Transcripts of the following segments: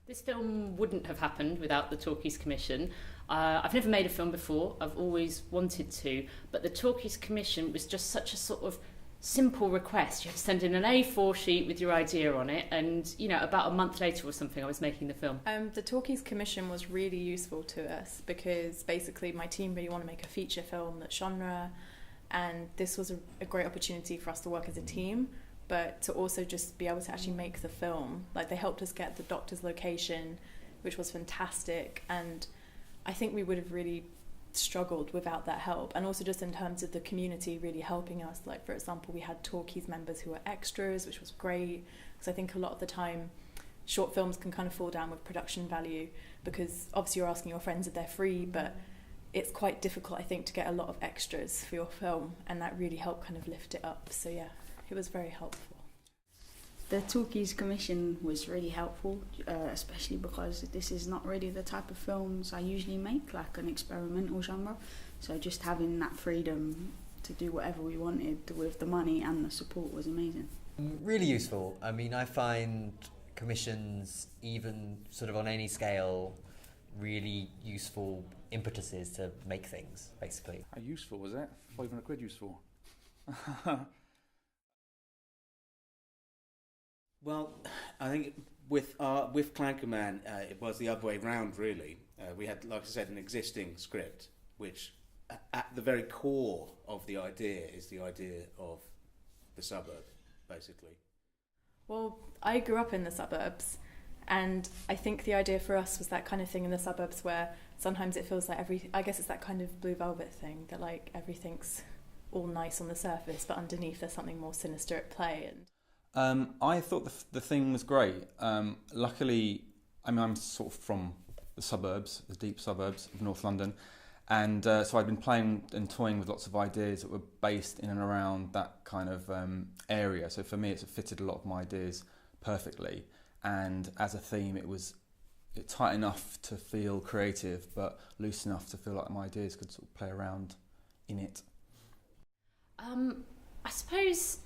This film wouldn't have happened without the Talkies Commission. I've never made a film before, I've always wanted to, but the Talkies Commission was just such a sort of simple request. You had to send in an A4 sheet with your idea on it, and about a month later or something I was making the film. The Talkies Commission was really useful to us because basically my team really want to make a feature film that's genre, and this was a great opportunity for us to work as a team, but to also just be able to actually make the film. Like, they helped us get the doctor's location, which was fantastic, and I think we would have really struggled without that help. And also just in terms of the community really helping us, like for example we had Talkies members who were extras, which was great, because I think a lot of the time short films can kind of fall down with production value, because obviously you're asking your friends if they're free, but it's quite difficult I think to get a lot of extras for your film, and that really helped kind of lift it up. So yeah, it was very helpful. The Talkies Commission was really helpful, especially because this is not really the type of films I usually make, like an experimental genre. So just having that freedom to do whatever we wanted with the money and the support was amazing. Really useful. I mean, I find commissions, even sort of on any scale, really useful impetuses to make things, basically. How useful was it? 500 quid useful. Well, I think with Clan Command, it was the other way round, really. We had, like I said, an existing script, which at the very core of the idea is the idea of the suburb, basically. Well, I grew up in the suburbs, and I think the idea for us was that kind of thing in the suburbs where sometimes it feels like I guess it's that kind of Blue Velvet thing, that like everything's all nice on the surface, but underneath there's something more sinister at play. And I thought the thing was great. Luckily, I mean, I'm sort of from the suburbs, the deep suburbs of North London, and so I'd been playing and toying with lots of ideas that were based in and around that kind of area. So for me, it fitted a lot of my ideas perfectly, and as a theme, it was tight enough to feel creative, but loose enough to feel like my ideas could sort of play around in it. I suppose...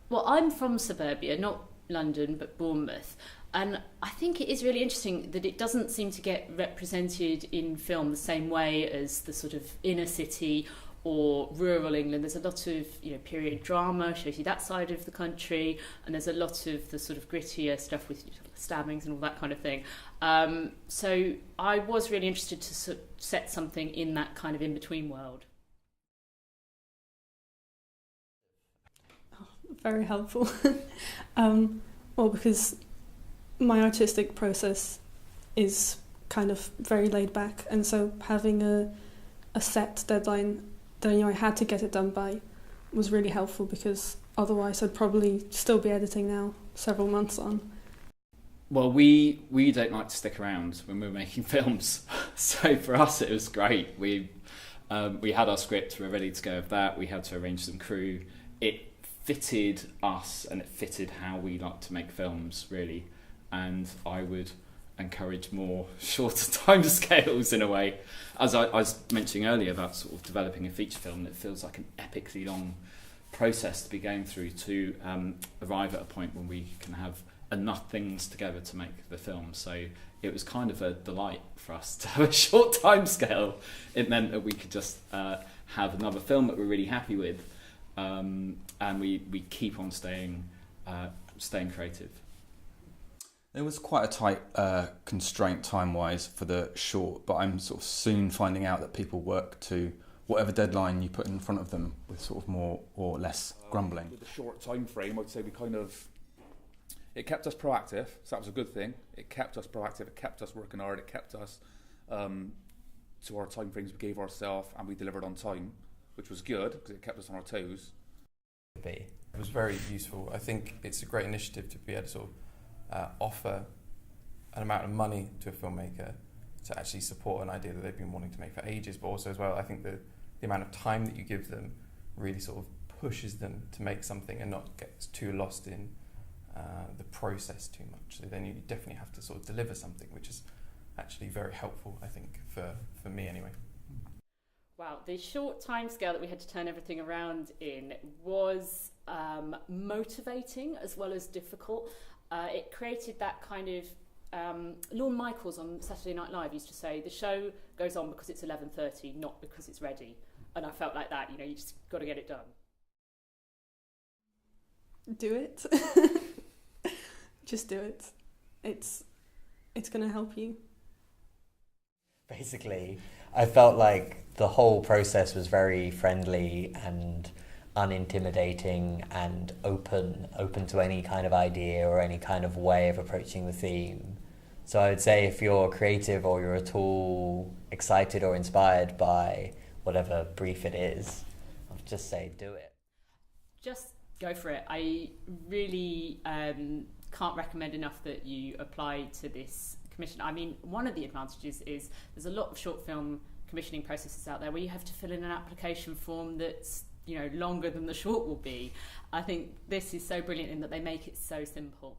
Well, I'm from suburbia, not London, but Bournemouth. And I think it is really interesting that it doesn't seem to get represented in film the same way as the sort of inner city or rural England. There's a lot of period drama, shows you that side of the country, and there's a lot of the sort of grittier stuff with stabbings and all that kind of thing. So I was really interested to set something in that kind of in-between world. Very helpful. Well, because my artistic process is kind of very laid back, and so having a set deadline that I had to get it done by was really helpful, because otherwise I'd probably still be editing now, several months on. Well, we don't like to stick around when we're making films, so for us it was great. We had our script, we were ready to go with that. We had to arrange some crew. It fitted us and it fitted how we like to make films, really, and I would encourage more shorter time scales in a way. As I was mentioning earlier about sort of developing a feature film, it feels like an epically long process to be going through to arrive at a point when we can have enough things together to make the film. So it was kind of a delight for us to have a short time scale. It meant that we could just have another film that we're really happy with. And we keep on staying creative. There was quite a tight constraint time-wise for the short, but I'm sort of soon finding out that people work to whatever deadline you put in front of them with sort of more or less grumbling. With the short time frame, I'd say it kept us proactive, so that was a good thing. It kept us proactive, it kept us working hard, it kept us to our time frames we gave ourselves, and we delivered on time, which was good because it kept us on our toes. It was very useful. I think it's a great initiative to be able to sort of offer an amount of money to a filmmaker to actually support an idea that they've been wanting to make for ages, but also as well, I think the amount of time that you give them really sort of pushes them to make something and not get too lost in the process too much. So then you definitely have to sort of deliver something, which is actually very helpful, I think, for me anyway. Wow, the short time scale that we had to turn everything around in was motivating as well as difficult. It created that kind of Lorne Michaels on Saturday Night Live used to say the show goes on because it's 11:30, not because it's ready. And I felt like that, you just got to get it done. Do it. Just do it. It's going to help you. Basically, I felt like the whole process was very friendly and unintimidating and open to any kind of idea or any kind of way of approaching the theme. So I would say if you're creative or you're at all excited or inspired by whatever brief it is, I'll just say do it. Just go for it. I really can't recommend enough that you apply to this commission. I mean, one of the advantages is there's a lot of short film commissioning processes out there where you have to fill in an application form that's longer than the short will be. I think this is so brilliant in that they make it so simple.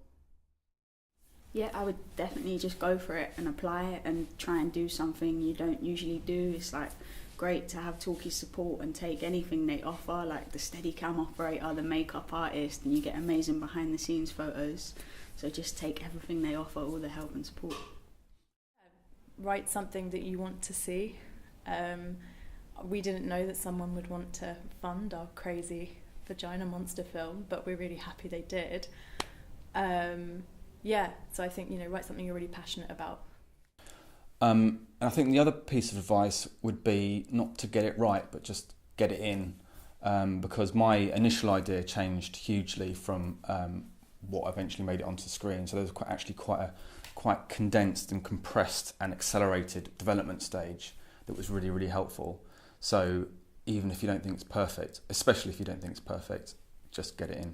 Yeah, I would definitely just go for it and apply it and try and do something you don't usually do. It's like great to have Talkies support and take anything they offer, like the Steadicam operator, the makeup artist, and you get amazing behind the scenes photos. So just take everything they offer, all the help and support. Write something that you want to see. We didn't know that someone would want to fund our crazy vagina monster film, but we're really happy they did. So I think, write something you're really passionate about. And I think the other piece of advice would be not to get it right, but just get it in. Because my initial idea changed hugely from what eventually made it onto the screen. So there's quite condensed and compressed and accelerated development stage that was really, really helpful. So even if you don't think it's perfect, especially if you don't think it's perfect, just get it in.